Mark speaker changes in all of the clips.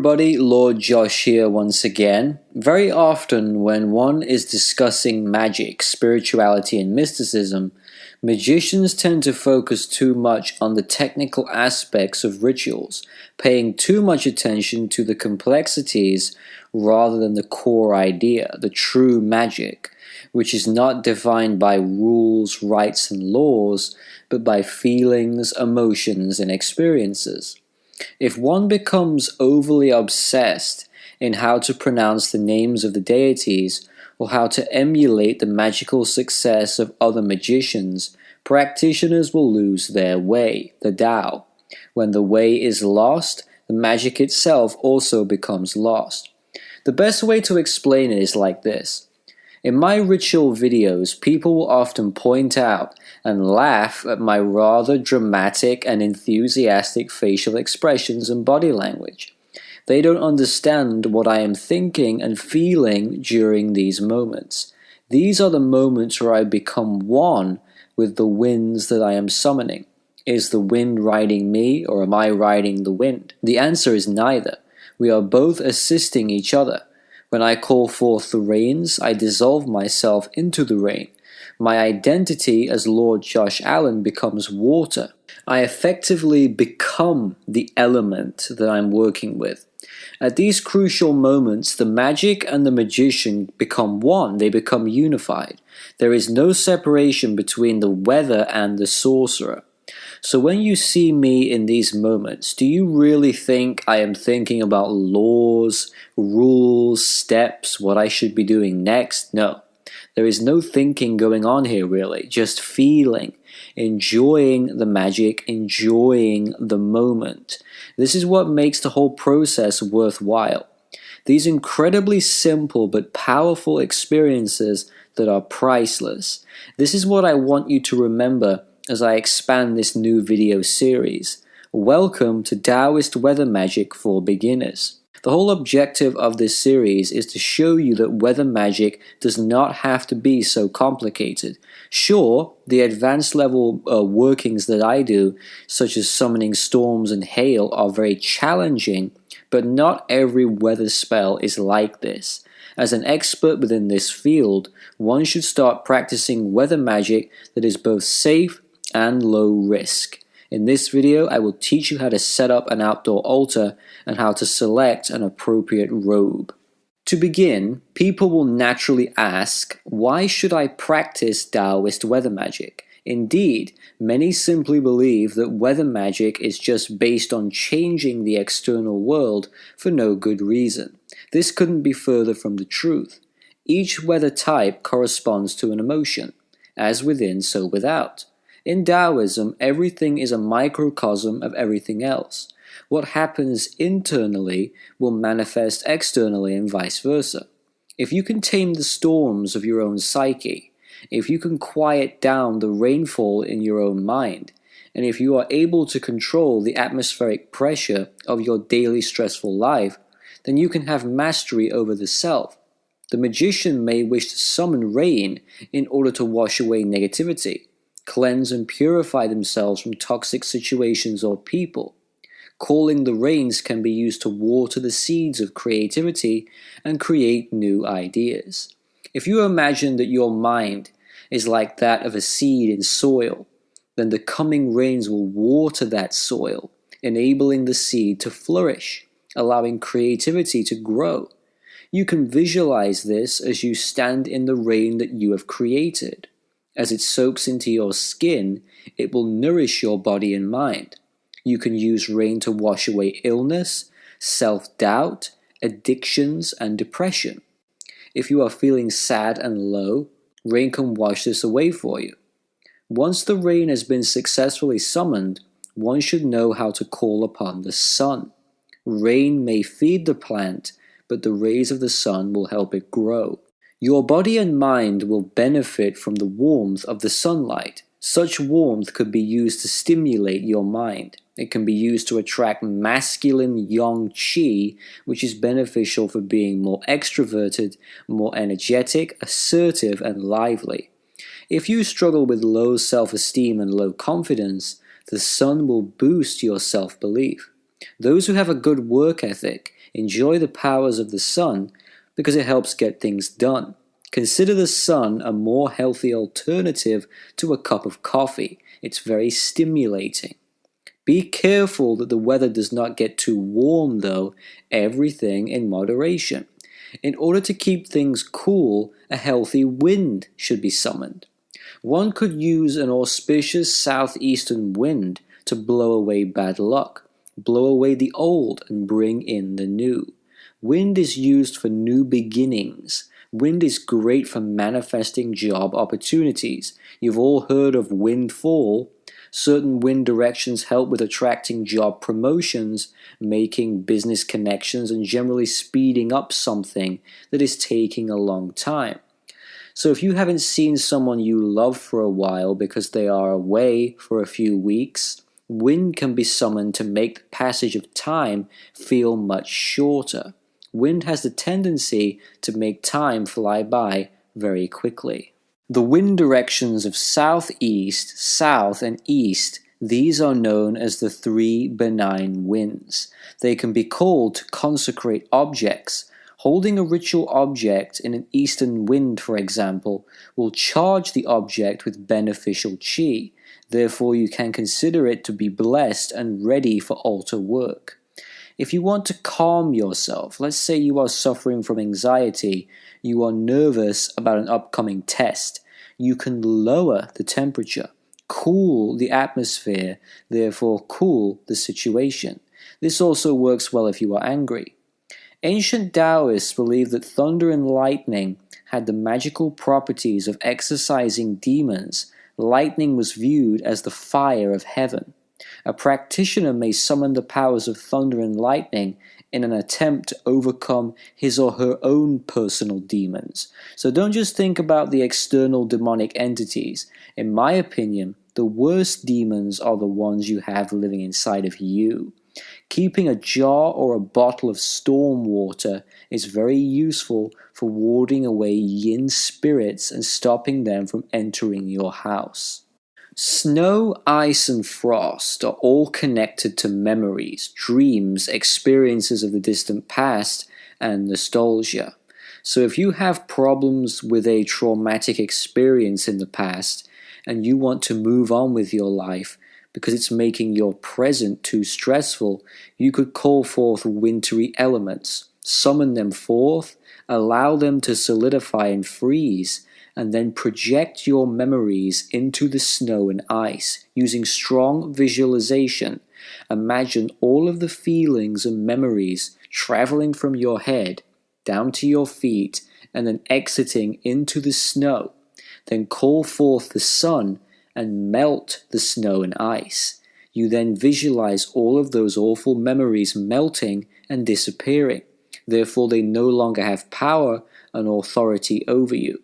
Speaker 1: everybody, Lord Josh here once again. Very often when one is discussing magic, spirituality and mysticism, magicians tend to focus too much on the technical aspects of rituals, paying too much attention to the complexities rather than the core idea, the true magic, which is not defined by rules, rites and laws, but by feelings, emotions and experiences. If one becomes overly obsessed in how to pronounce the names of the deities or how to emulate the magical success of other magicians, practitioners will lose their way, the Tao. When the way is lost, the magic itself also becomes lost. The best way to explain it is like this. In my ritual videos, people will often point out and laugh at my rather dramatic and enthusiastic facial expressions and body language. They don't understand what I am thinking and feeling during these moments. These are the moments where I become one with the winds that I am summoning. Is the wind riding me or am I riding the wind? The answer is neither. We are both assisting each other. When I call forth the rains, I dissolve myself into the rain. My identity as Lord Josh Allen becomes water. I effectively become the element that I'm working with. At these crucial moments, the magic and the magician become one. They become unified. There is no separation between the weather and the sorcerer. So when you see me in these moments, do you really think I am thinking about laws, rules, steps, what I should be doing next? No. There is no thinking going on here really, just feeling, enjoying the magic, enjoying the moment. This is what makes the whole process worthwhile. These incredibly simple but powerful experiences that are priceless. This is what I want you to remember as I expand this new video series. Welcome to Taoist weather magic for beginners. The whole objective of this series is to show you that weather magic does not have to be so complicated. Sure, the advanced level workings that I do, such as summoning storms and hail, are very challenging, but not every weather spell is like this. As an expert within this field, one should start practicing weather magic that is both safe and low risk. In this video, I will teach you how to set up an outdoor altar and how to select an appropriate robe. To begin, people will naturally ask, why should I practice Taoist weather magic? Indeed, many simply believe that weather magic is just based on changing the external world for no good reason. This couldn't be further from the truth. Each weather type corresponds to an emotion, as within so without. In Taoism, everything is a microcosm of everything else. What happens internally will manifest externally and vice versa. If you can tame the storms of your own psyche, if you can quiet down the rainfall in your own mind, and if you are able to control the atmospheric pressure of your daily stressful life, then you can have mastery over the self. The magician may wish to summon rain in order to wash away negativity, cleanse and purify themselves from toxic situations or people. Calling the rains can be used to water the seeds of creativity and create new ideas. If you imagine that your mind is like that of a seed in soil, then the coming rains will water that soil, enabling the seed to flourish, allowing creativity to grow. You can visualize this as you stand in the rain that you have created. As it soaks into your skin, it will nourish your body and mind. You can use rain to wash away illness, self-doubt, addictions, and depression. If you are feeling sad and low, rain can wash this away for you. Once the rain has been successfully summoned, one should know how to call upon the sun. Rain may feed the plant, but the rays of the sun will help it grow. Your body and mind will benefit from the warmth of the sunlight. Such warmth could be used to stimulate your mind. It can be used to attract masculine yang qi, which is beneficial for being more extroverted, more energetic, assertive, and lively. If you struggle with low self-esteem and low confidence, the sun will boost your self-belief. Those who have a good work ethic, Enjoy the powers of the sun because it helps get things done. Consider the sun a more healthy alternative to a cup of coffee. It's very stimulating. Be careful that the weather does not get too warm, though, everything in moderation. In order to keep things cool, a healthy wind should be summoned. One could use an auspicious southeastern wind to blow away bad luck, blow away the old and bring in the new. Wind is used for new beginnings. Wind is great for manifesting job opportunities. You've all heard of windfall. Certain wind directions help with attracting job promotions, making business connections, and generally speeding up something that is taking a long time. So if you haven't seen someone you love for a while because they are away for a few weeks, wind can be summoned to make the passage of time feel much shorter. Wind has the tendency to make time fly by very quickly. The wind directions of southeast, south, and east, these are known as the three benign winds. They can be called to consecrate objects. Holding a ritual object in an eastern wind, for example, will charge the object with beneficial qi. Therefore, you can consider it to be blessed and ready for altar work. If you want to calm yourself, let's say you are suffering from anxiety, you are nervous about an upcoming test, you can lower the temperature, cool the atmosphere, therefore cool the situation. This also works well if you are angry. Ancient Taoists believed that thunder and lightning had the magical properties of exorcising demons. Lightning was viewed as the fire of heaven. A practitioner may summon the powers of thunder and lightning in an attempt to overcome his or her own personal demons. So don't just think about the external demonic entities. In my opinion, the worst demons are the ones you have living inside of you. Keeping a jar or a bottle of storm water is very useful for warding away yin spirits and stopping them from entering your house. Snow, ice, and frost are all connected to memories, dreams, experiences of the distant past, and nostalgia. So if you have problems with a traumatic experience in the past, and you want to move on with your life because it's making your present too stressful, you could call forth wintry elements, summon them forth, allow them to solidify and freeze, and then project your memories into the snow and ice using strong visualization. Imagine all of the feelings and memories traveling from your head down to your feet and then exiting into the snow. Then call forth the sun and melt the snow and ice. You then visualize all of those awful memories melting and disappearing. Therefore, they no longer have power and authority over you.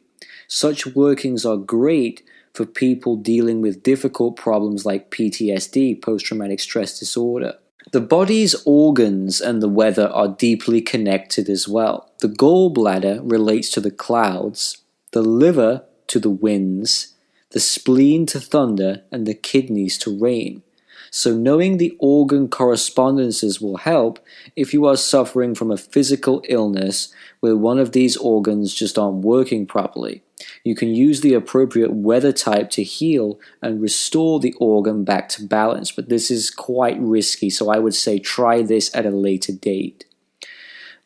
Speaker 1: Such workings are great for people dealing with difficult problems like PTSD, post-traumatic stress disorder. The body's organs and the weather are deeply connected as well. The gallbladder relates to the clouds, the liver to the winds, the spleen to thunder, and the kidneys to rain. So knowing the organ correspondences will help if you are suffering from a physical illness where one of these organs just aren't working properly. You can use the appropriate weather type to heal and restore the organ back to balance, but this is quite risky, so I would say try this at a later date.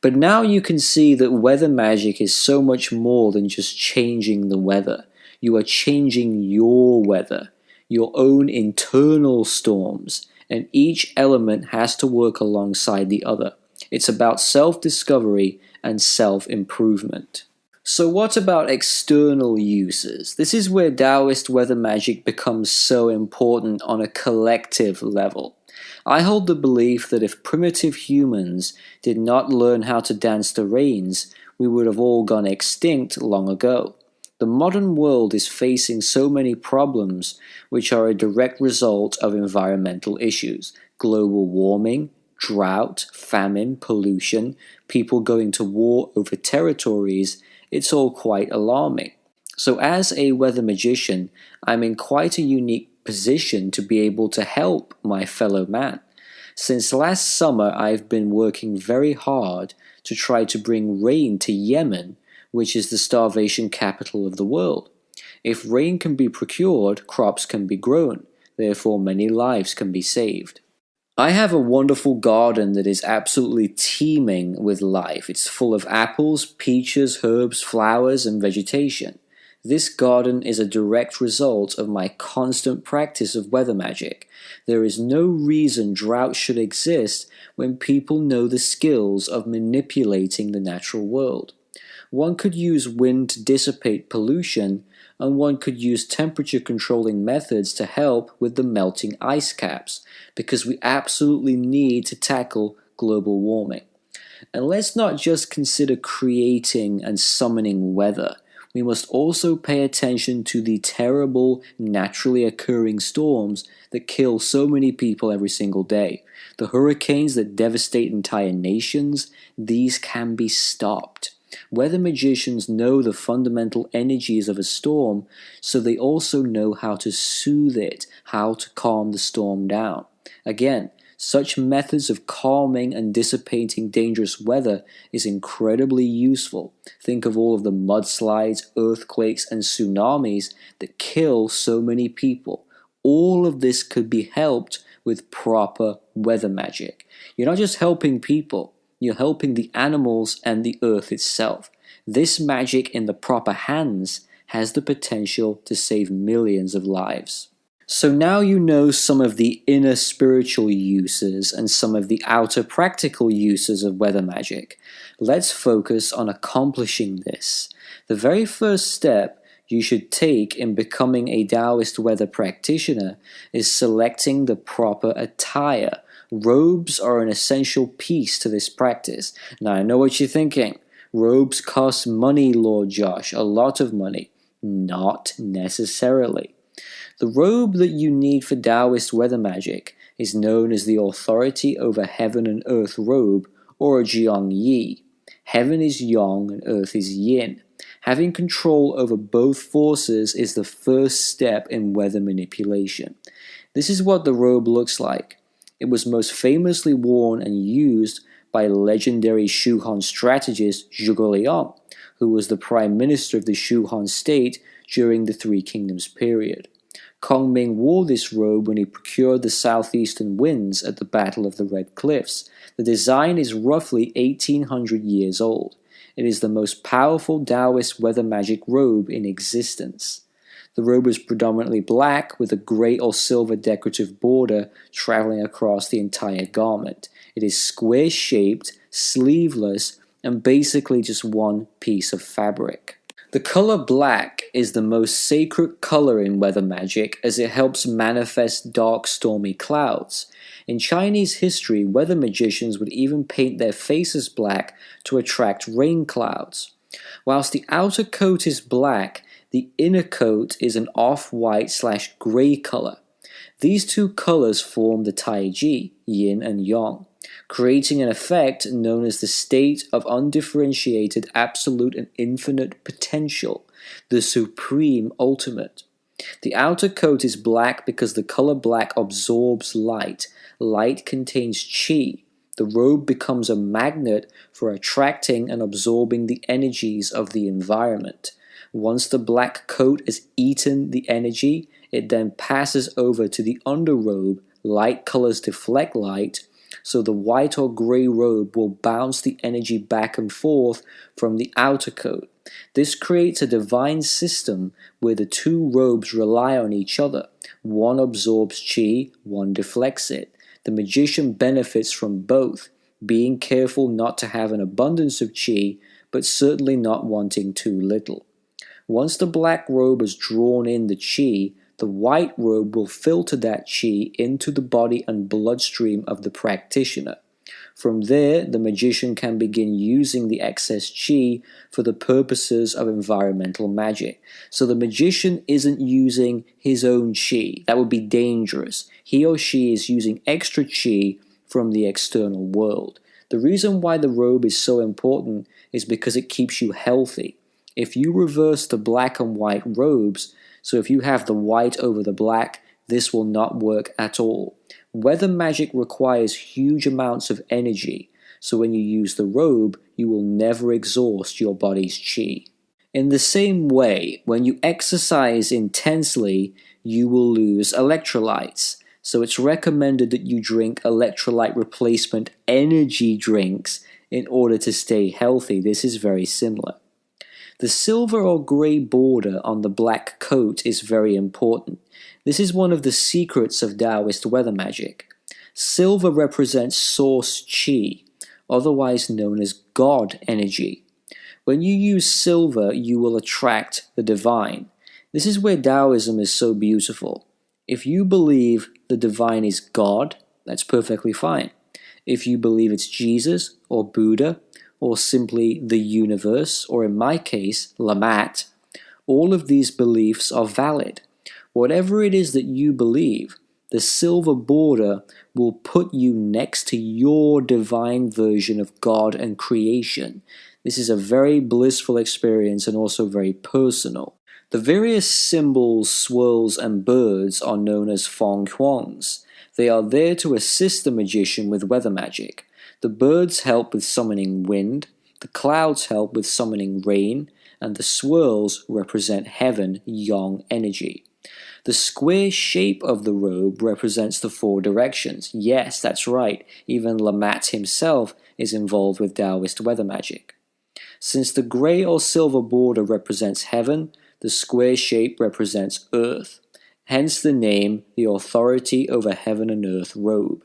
Speaker 1: But now you can see that weather magic is so much more than just changing the weather. You are changing your weather, your own internal storms, and each element has to work alongside the other. It's about self-discovery and self-improvement. So what about external uses? This is where Taoist weather magic becomes so important on a collective level. I hold the belief that if primitive humans did not learn how to dance the rains, we would have all gone extinct long ago. The modern world is facing so many problems which are a direct result of environmental issues. Global warming, drought, famine, pollution, people going to war over territories. It's all quite alarming. So as a weather magician, I'm in quite a unique position to be able to help my fellow man. Since last summer, I've been working very hard to try to bring rain to Yemen, which is the starvation capital of the world. If rain can be procured, crops can be grown, therefore many lives can be saved. I have a wonderful garden that is absolutely teeming with life. It's full of apples, peaches, herbs, flowers, and vegetation. This garden is a direct result of my constant practice of weather magic. There is no reason drought should exist when people know the skills of manipulating the natural world. One could use wind to dissipate pollution, and one could use temperature controlling methods to help with the melting ice caps, because we absolutely need to tackle global warming. And let's not just consider creating and summoning weather. We must also pay attention to the terrible, naturally occurring storms that kill so many people every single day. The hurricanes that devastate entire nations, these can be stopped. Weather magicians know the fundamental energies of a storm, so they also know how to soothe it, how to calm the storm down. Again, such methods of calming and dissipating dangerous weather is incredibly useful. Think of all of the mudslides, earthquakes, and tsunamis that kill so many people. All of this could be helped with proper weather magic. You're not just helping people, you're helping the animals and the earth itself. This magic in the proper hands has the potential to save millions of lives. So now you know some of the inner spiritual uses and some of the outer practical uses of weather magic. Let's focus on accomplishing this. The very first step you should take in becoming a Taoist weather practitioner is selecting the proper attire. Robes are an essential piece to this practice. Now I know what you're thinking. Robes cost money, Lord Josh, a lot of money. Not necessarily. The robe that you need for Taoist weather magic is known as the Authority over Heaven and Earth robe, or a Jiang Yi. Heaven is Yang and Earth is Yin. Having control over both forces is the first step in weather manipulation. This is what the robe looks like. It was most famously worn and used by legendary Shu Han strategist Zhuge Liang, who was the prime minister of the Shu Han state during the Three Kingdoms period. Kong Ming wore this robe when he procured the southeastern winds at the Battle of the Red Cliffs. The design is roughly 1800 years old. It is the most powerful Taoist weather magic robe in existence. The robe is predominantly black with a gray or silver decorative border traveling across the entire garment. It is square-shaped, sleeveless, and basically just one piece of fabric. The color black is the most sacred color in weather magic as it helps manifest dark, stormy clouds. In Chinese history, weather magicians would even paint their faces black to attract rain clouds. Whilst the outer coat is black, the inner coat is an off-white/gray color. These two colors form the Taiji, yin and yang, creating an effect known as the state of undifferentiated absolute and infinite potential, the supreme ultimate. The outer coat is black because the color black absorbs light. Light contains qi. The robe becomes a magnet for attracting and absorbing the energies of the environment. Once the black coat has eaten the energy, it then passes over to the underrobe. Light colors deflect light, so the white or gray robe will bounce the energy back and forth from the outer coat. This creates a divine system where the two robes rely on each other. One absorbs qi, one deflects it. The magician benefits from both, being careful not to have an abundance of qi, but certainly not wanting too little. Once the black robe has drawn in the qi, the white robe will filter that qi into the body and bloodstream of the practitioner. From there, the magician can begin using the excess qi for the purposes of environmental magic. So the magician isn't using his own qi. That would be dangerous. He or she is using extra qi from the external world. The reason why the robe is so important is because it keeps you healthy. If you reverse the black and white robes, so if you have the white over the black, this will not work at all. Weather magic requires huge amounts of energy, so when you use the robe, you will never exhaust your body's chi. In the same way, when you exercise intensely, you will lose electrolytes. So it's recommended that you drink electrolyte replacement energy drinks in order to stay healthy. This is very similar. The silver or grey border on the black coat is very important. This is one of the secrets of Taoist weather magic. Silver represents source chi, otherwise known as God energy. When you use silver, you will attract the divine. This is where Taoism is so beautiful. If you believe the divine is God, that's perfectly fine. If you believe it's Jesus or Buddha or simply the universe, or in my case, Lamat, all of these beliefs are valid. Whatever it is that you believe, the silver border will put you next to your divine version of God and creation. This is a very blissful experience and also very personal. The various symbols, swirls, and birds are known as feng huangs. They are there to assist the magician with weather magic. The birds help with summoning wind, the clouds help with summoning rain, and the swirls represent heaven, yang energy. The square shape of the robe represents the four directions. Yes, that's right, even Lamat himself is involved with Taoist weather magic. Since the grey or silver border represents heaven, the square shape represents earth. Hence the name, the authority over heaven and earth robe.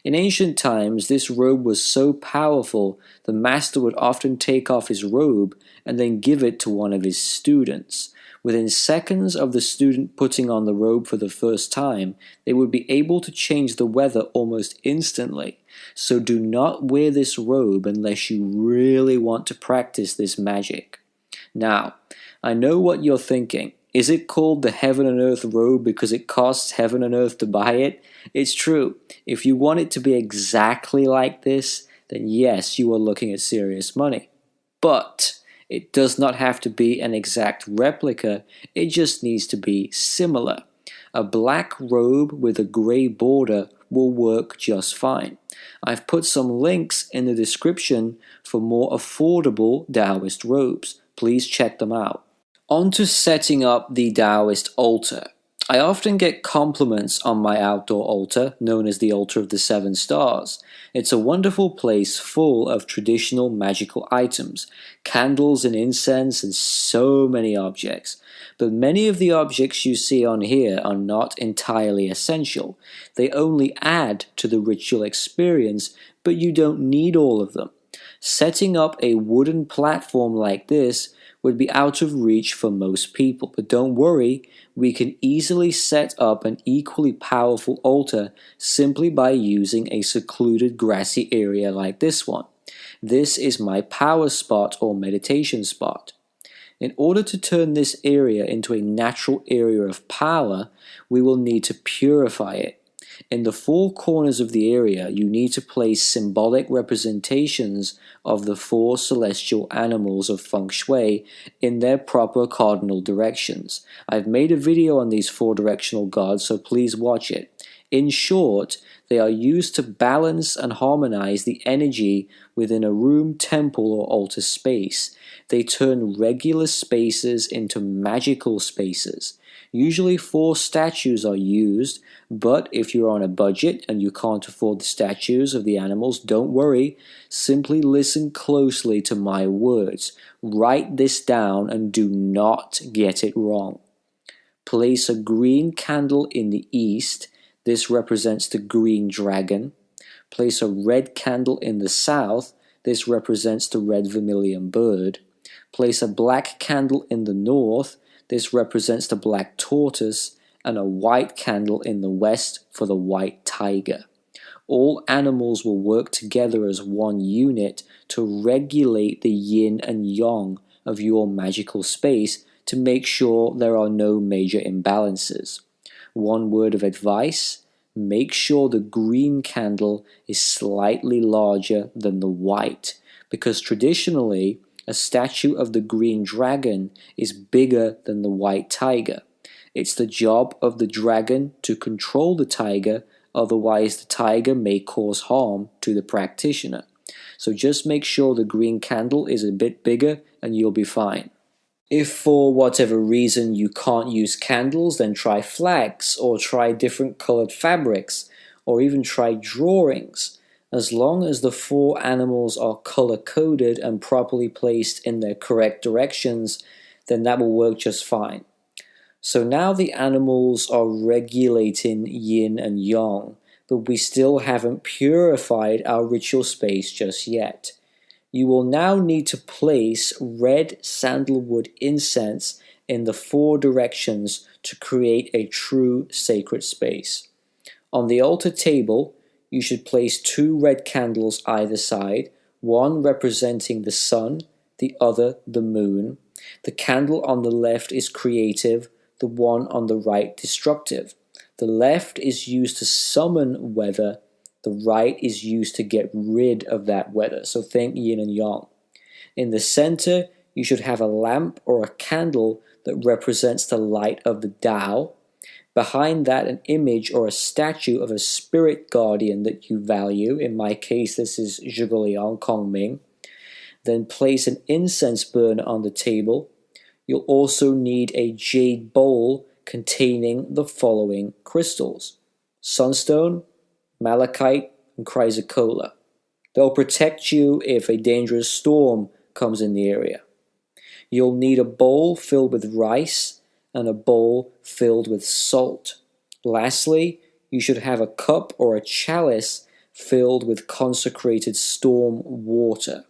Speaker 1: In ancient times, this robe was so powerful, the master would often take off his robe and then give it to one of his students. Within seconds of the student putting on the robe for the first time, they would be able to change the weather almost instantly. So do not wear this robe unless you really want to practice this magic. Now, I know what you're thinking. Is it called the Heaven and Earth robe because it costs heaven and earth to buy it? It's true. If you want it to be exactly like this, then yes, you are looking at serious money. But it does not have to be an exact replica, it just needs to be similar. A black robe with a grey border will work just fine. I've put some links in the description for more affordable Taoist robes. Please check them out. On to setting up the Taoist altar. I often get compliments on my outdoor altar, known as the Altar of the Seven Stars. It's a wonderful place full of traditional magical items, candles and incense, and so many objects. But many of the objects you see on here are not entirely essential. They only add to the ritual experience, but you don't need all of them. Setting up a wooden platform like this would be out of reach for most people, but don't worry, we can easily set up an equally powerful altar simply by using a secluded grassy area like this one. This is my power spot or meditation spot. In order to turn this area into a natural area of power, we will need to purify it. In the four corners of the area, you need to place symbolic representations of the four celestial animals of feng shui in their proper cardinal directions. I've made a video on these four directional gods, so please watch it. In short, they are used to balance and harmonize the energy within a room, temple, or altar space. They turn regular spaces into magical spaces. Usually 4 statues are used, but if you're on a budget and you can't afford the statues of the animals, don't worry. Simply listen closely to my words. Write this down and do not get it wrong. Place a green candle in the east. This represents the green dragon. Place a red candle in the south. This represents the red vermilion bird. Place a black candle in the north. This represents the black tortoise, and a white candle in the west for the white tiger. All animals will work together as one unit to regulate the yin and yang of your magical space to make sure there are no major imbalances. One word of advice: make sure the green candle is slightly larger than the white, because traditionally, a statue of the green dragon is bigger than the white tiger. It's the job of the dragon to control the tiger, otherwise the tiger may cause harm to the practitioner. So just make sure the green candle is a bit bigger and you'll be fine. If for whatever reason you can't use candles, then try flags or try different colored fabrics or even try drawings. As long as the 4 animals are color-coded and properly placed in their correct directions, then that will work just fine. So now the animals are regulating yin and yang, but we still haven't purified our ritual space just yet. You will now need to place red sandalwood incense in the 4 directions to create a true sacred space. On the altar table, you should place 2 red candles either side, one representing the sun, the other the moon. The candle on the left is creative, the one on the right destructive. The left is used to summon weather, the right is used to get rid of that weather. So think yin and yang. In the center, you should have a lamp or a candle that represents the light of the Tao. Behind that, an image or a statue of a spirit guardian that you value. In my case, this is Zhuge Kongming. Then place an incense burner on the table. You'll also need a jade bowl containing the following crystals: sunstone, malachite, and chrysocolla. They'll protect you if a dangerous storm comes in the area. You'll need a bowl filled with rice and a bowl filled with salt. Lastly, you should have a cup or a chalice filled with consecrated storm water.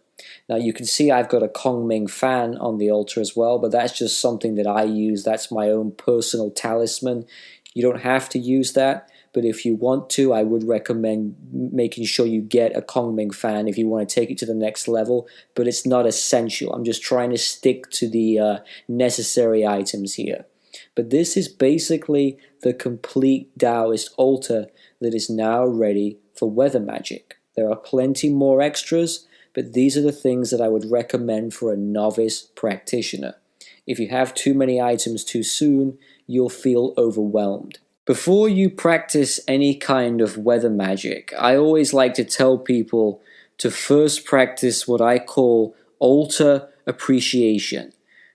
Speaker 1: Now you can see I've got a Kongming fan on the altar as well, but that's just something that I use. That's my own personal talisman. You don't have to use that, but if you want to, I would recommend making sure you get a Kongming fan if you want to take it to the next level, but it's not essential. I'm just trying to stick to the necessary items here. But this is basically the complete Taoist altar that is now ready for weather magic. There are plenty more extras, but these are the things that I would recommend for a novice practitioner. If you have too many items too soon, you'll feel overwhelmed. Before you practice any kind of weather magic, I always like to tell people to first practice what I call altar appreciation.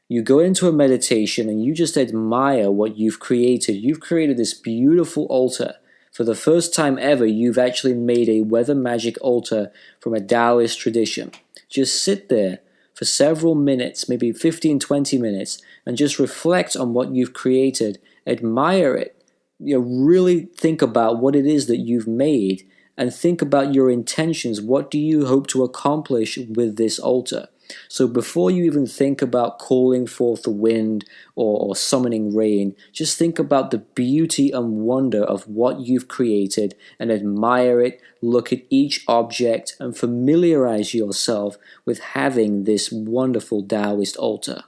Speaker 1: You go into a meditation and you just admire what you've created. You've created this beautiful altar. For the first time ever, you've actually made a weather magic altar from a Taoist tradition. Just sit there for several minutes, maybe 15, 20 minutes, and just reflect on what you've created. Admire it. Really think about what it is that you've made and think about your intentions. What do you hope to accomplish with this altar? So before you even think about calling forth the wind or summoning rain, just think about the beauty and wonder of what you've created and admire it. Look at each object and familiarize yourself with having this wonderful Taoist altar.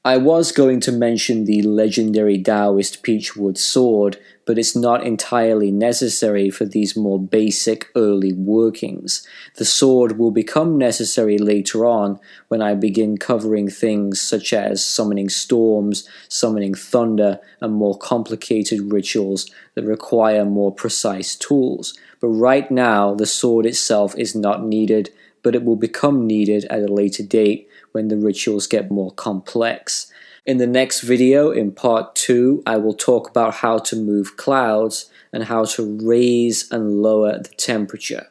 Speaker 1: I was going to mention the legendary Taoist peachwood sword, but it's not entirely necessary for these more basic early workings. The sword will become necessary later on when I begin covering things such as summoning storms, summoning thunder, and more complicated rituals that require more precise tools. But right now, the sword itself is not needed, but it will become needed at a later date when the rituals get more complex. In the next video, in part 2, I will talk about how to move clouds and how to raise and lower the temperature.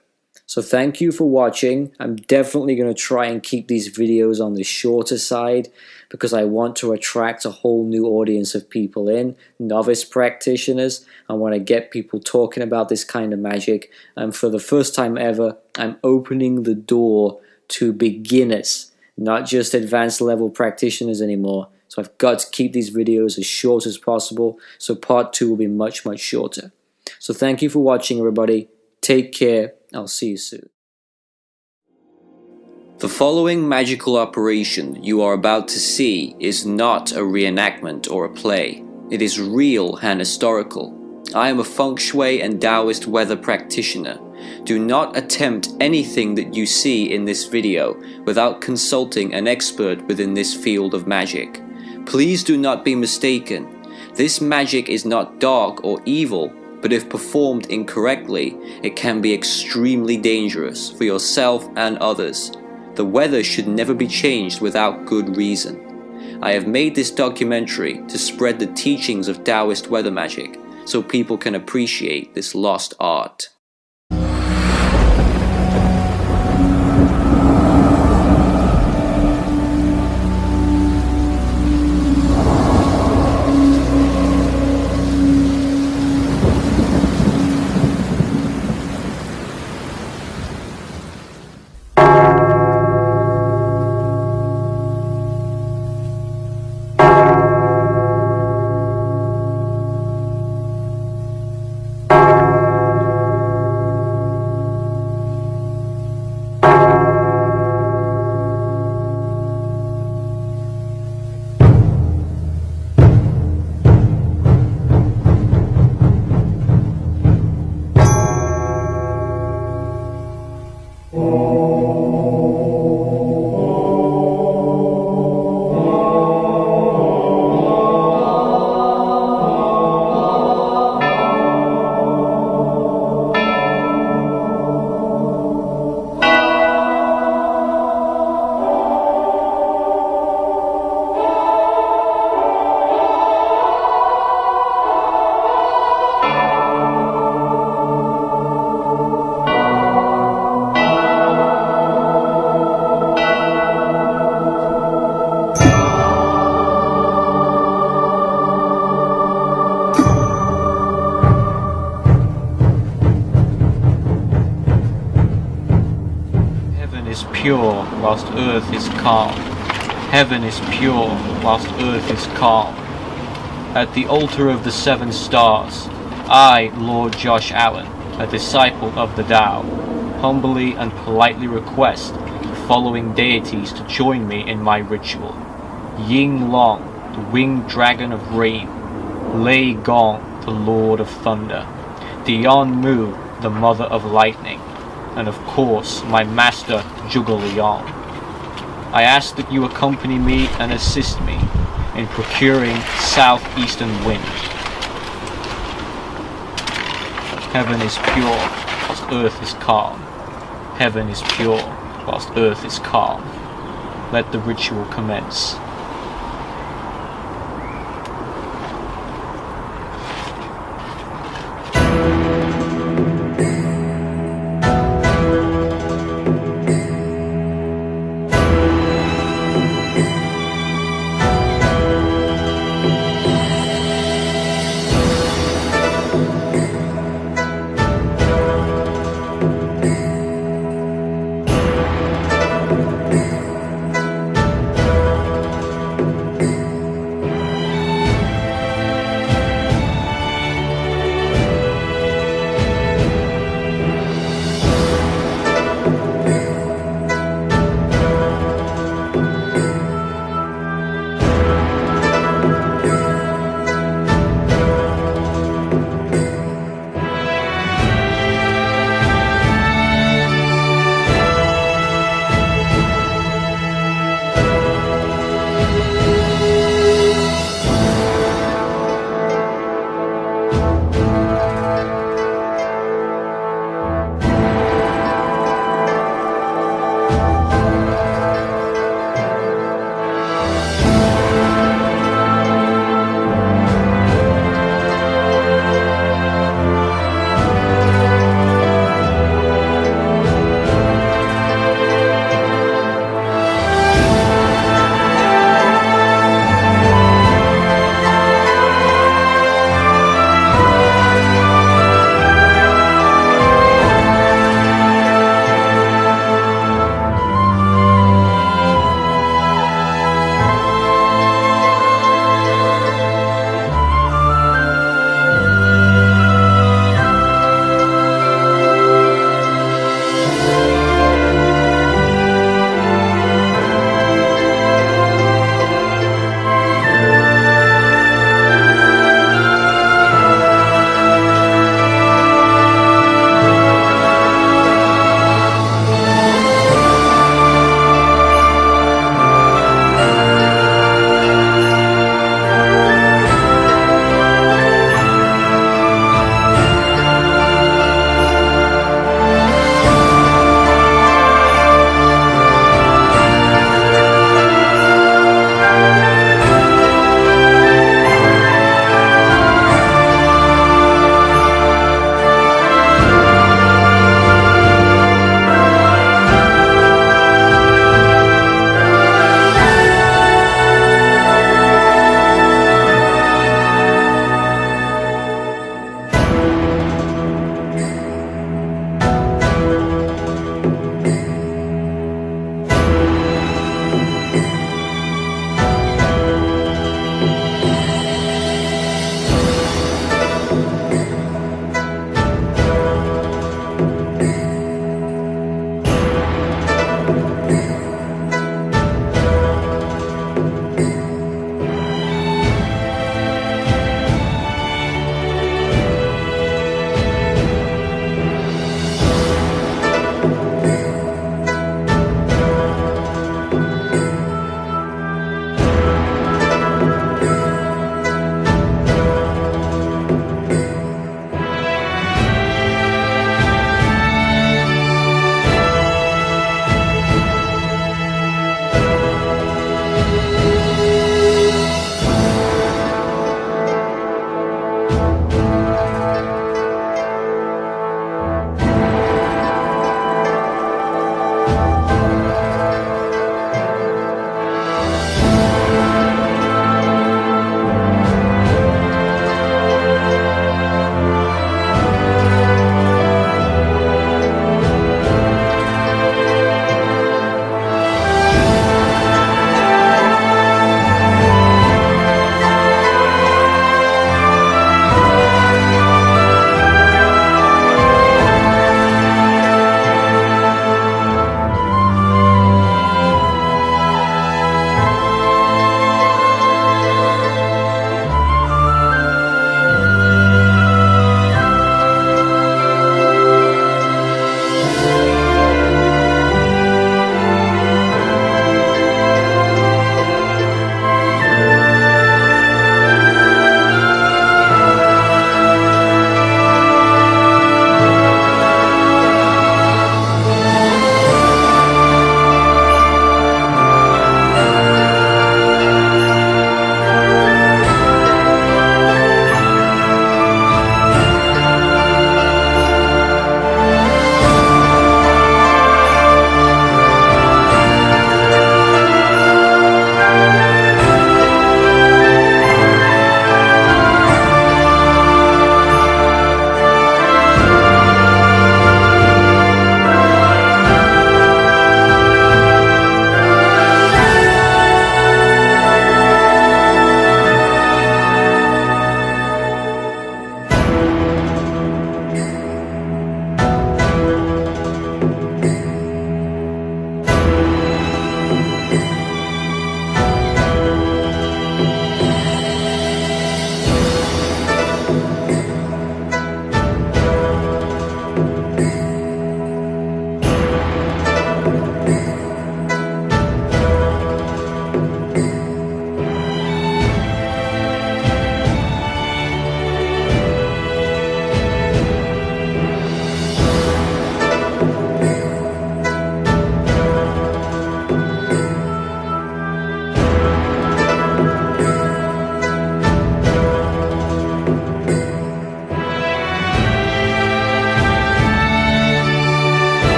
Speaker 1: So thank you for watching. I'm definitely going to try and keep these videos on the shorter side because I want to attract a whole new audience of people in, novice practitioners. I want to get people talking about this kind of magic. And for the first time ever, I'm opening the door to beginners, not just advanced level practitioners anymore. So I've got to keep these videos as short as possible. So part 2 will be much, much shorter. So thank you for watching, everybody. Take care. I'll see you soon. The following magical operation you are about to see is not a reenactment or a play. It is real and historical. I am a feng shui and Taoist weather practitioner. Do not attempt anything that you see in this video without consulting an expert within this field of magic. Please do not be mistaken. This magic is not dark or evil, but if performed incorrectly, it can be extremely dangerous for yourself and others. The weather should never be changed without good reason. I have made this documentary to spread the teachings of Taoist weather magic, so people can appreciate this lost art.
Speaker 2: Pure whilst earth is calm. Heaven is pure whilst earth is calm. At the altar of the 7 stars, I, Lord Josh Allen, a disciple of the Tao, humbly and politely request the following deities to join me in my ritual. Ying Long, the winged dragon of rain. Lei Gong, the lord of thunder. Dian Mu, the mother of lightning. And of course, my master, Zhuge Liang. I ask that you accompany me and assist me in procuring southeastern wind. Heaven is pure whilst earth is calm. Heaven is pure whilst earth is calm. Let the ritual commence.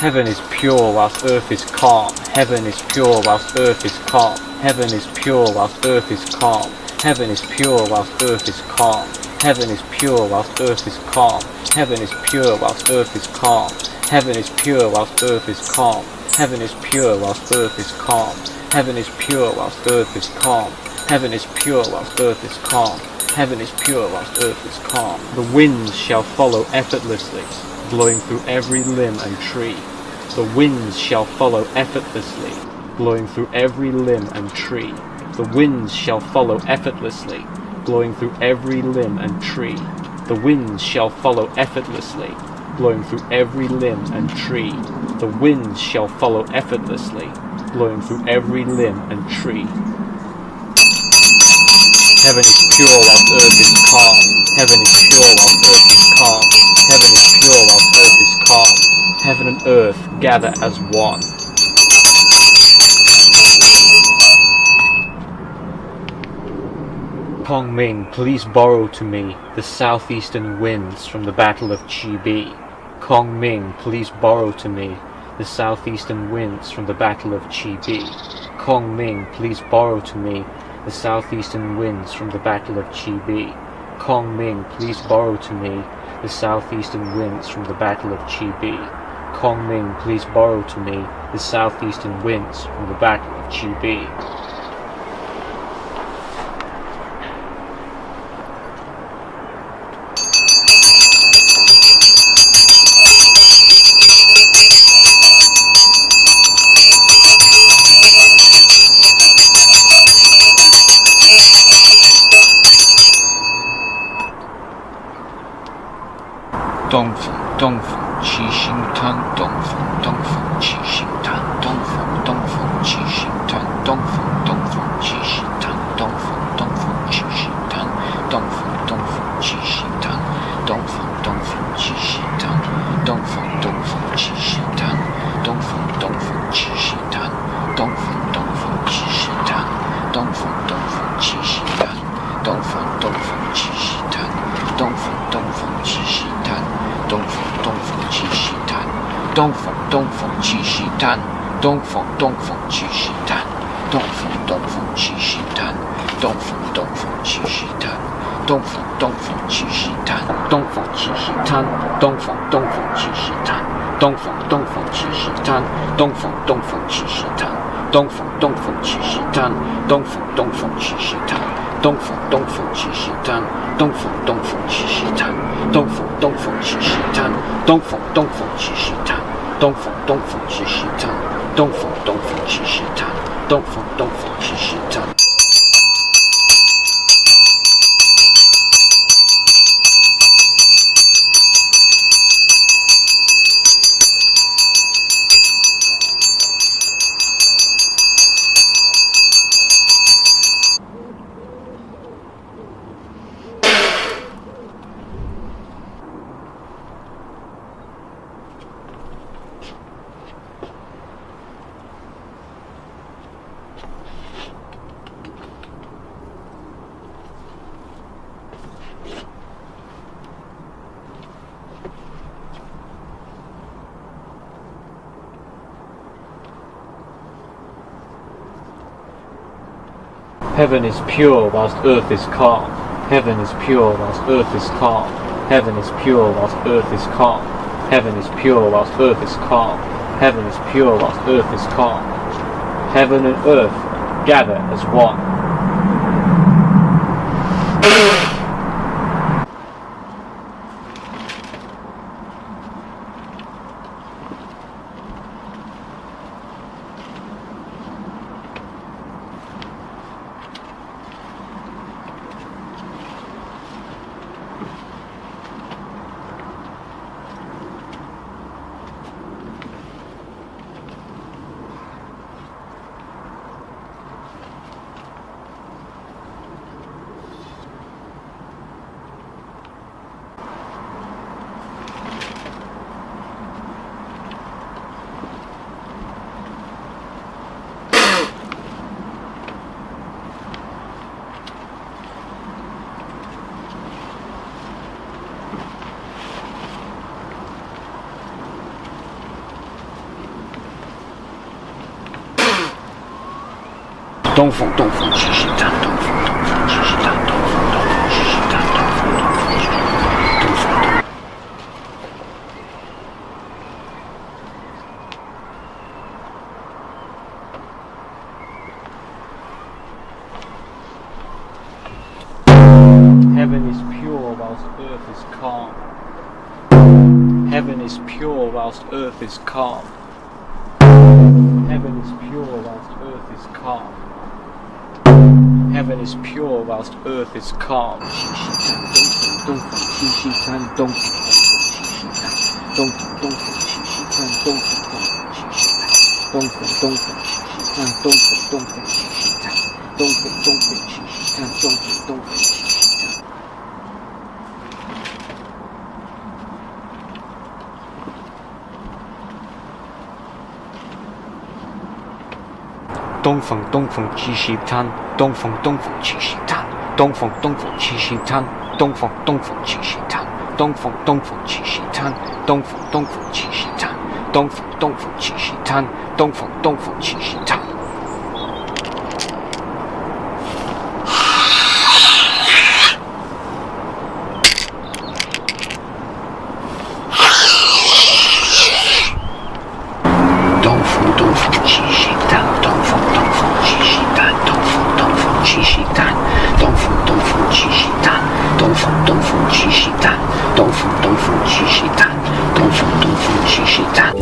Speaker 2: Heaven is pure whilst earth is calm. Heaven is pure whilst earth is calm. Heaven is pure whilst earth is calm. Heaven is pure whilst earth is calm. Heaven is pure whilst earth is calm. Heaven is pure whilst earth is calm. Heaven is pure whilst earth is calm. Heaven is pure whilst earth is calm. Heaven is pure whilst earth is calm. Heaven is pure whilst earth is calm. Heaven is pure whilst earth is calm. The winds shall follow effortlessly, blowing through every limb and tree. The winds shall follow effortlessly, blowing through every limb and tree. The winds shall follow effortlessly, blowing through every limb and tree. The winds shall follow effortlessly, blowing through every limb and tree. The winds shall follow effortlessly, blowing through every limb and tree. Heaven is pure whilst earth is calm. Heaven is pure whilst earth is calm. Heaven is pure whilst earth is calm. Heaven and earth gather as one. Kong Ming, please borrow to me the southeastern winds from the Battle of Chi Bi. Kong Ming, please borrow to me the southeastern winds from the Battle of Chi Bi. Kong Ming, please borrow to me the southeastern winds from the Battle of Chi Bi. Kong Ming, please borrow to me the southeastern winds from the Battle of Chi Bi. Kong Ming, please borrow to me the southeastern winds from the Battle of Chi Bi. Dong Feng, Dong Feng, Qi Xing Tan, Dong Feng, Dong Feng, Qi Xing Tan, Dong Feng, Dong Feng, Qi Xing Tan, Dong Feng, Dong Feng, Qi Xing Tan, Dong Feng, Dong Feng, Qi Xing Tan, Dong Feng, Dong Feng, Qi Xing Tan, Dong Feng, Dong Feng, Qi Xing Tan, Dong Feng, Dong Feng, Qi Xing Tan, Dong Feng, Dong Feng, Qi Xing Tan, Dong Feng, Dong Feng, Qi Xing Tan, Dong Feng, Dong Feng, Qi Xing Tan, Dong Feng, Dong Feng, Qi Xing Tan, Dong Feng, Dong Feng, Qi Xing Tan, Dong Feng, Dong Feng, Qi Xing Tan, Dong Feng, Dong Feng, Qi Xing Tan, Dong Feng, Dong Feng, Qi Xing Tan, Dong Feng, Dong Feng, Qi Xing Tan, Dong Feng, Dong Feng, Qi Xing Tan, Dong Feng, Dong Feng, Qi Xing Tan, Dong Feng, Qi Xing Tan, Dong Feng, Dong Feng, Qi Xing Tan, Dong Feng, Dong Feng, Qi Xing Tan, Dong Feng, Dong Feng, Qi Xing Tan, Dong Feng, Dong Feng, Qi Xing Tan, Dong Feng, Dong Feng, Qi Xing Tan, Dong Feng, Dong Feng, Qi Xing Tan, Dong Feng, Dong Feng, Qi Xing Tan, Dong Feng, Dong Feng, Qi Xing Tan, Dong Feng, Dong Feng, Qi Xing Tan, Dong Feng, Dong Feng, Qi Xing Tan, Dong Feng, Dong Feng, Qi Xing Tan, Dong Feng, Dong Feng, Qi Xing Tan. Heaven is pure whilst earth is calm. Heaven is pure whilst earth is calm. Heaven is pure whilst earth is calm. Heaven is pure whilst earth is calm. Heaven is pure whilst earth is calm. Heaven and earth gather as one. 东风东风七星潭，东风东风七星潭，东风东风七星潭，东风东风七星潭，东风东。Heaven is pure whilst earth is calm. Heaven is pure whilst earth is calm. Heaven is pure whilst earth is calm. Heaven is pure whilst earth is calm. 东风七星潭，东风东风七星潭，东风东风七星潭，东风东风七星潭，东风东风七星潭，东风东风七星潭。东风东风七星潭，东风东风七星潭，东风东风七星潭，东风东风七星潭，东风东风七星潭，东风东风七星潭，东风东风七星潭，东风东风七星潭。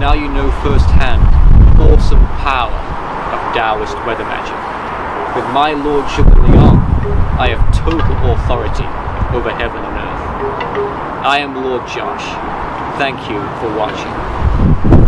Speaker 2: now you know firsthand the awesome power of Taoist weather magic. With my lordship of Liang, I have total authority over heaven and earth. I am Lord Josh. Thank you for watching.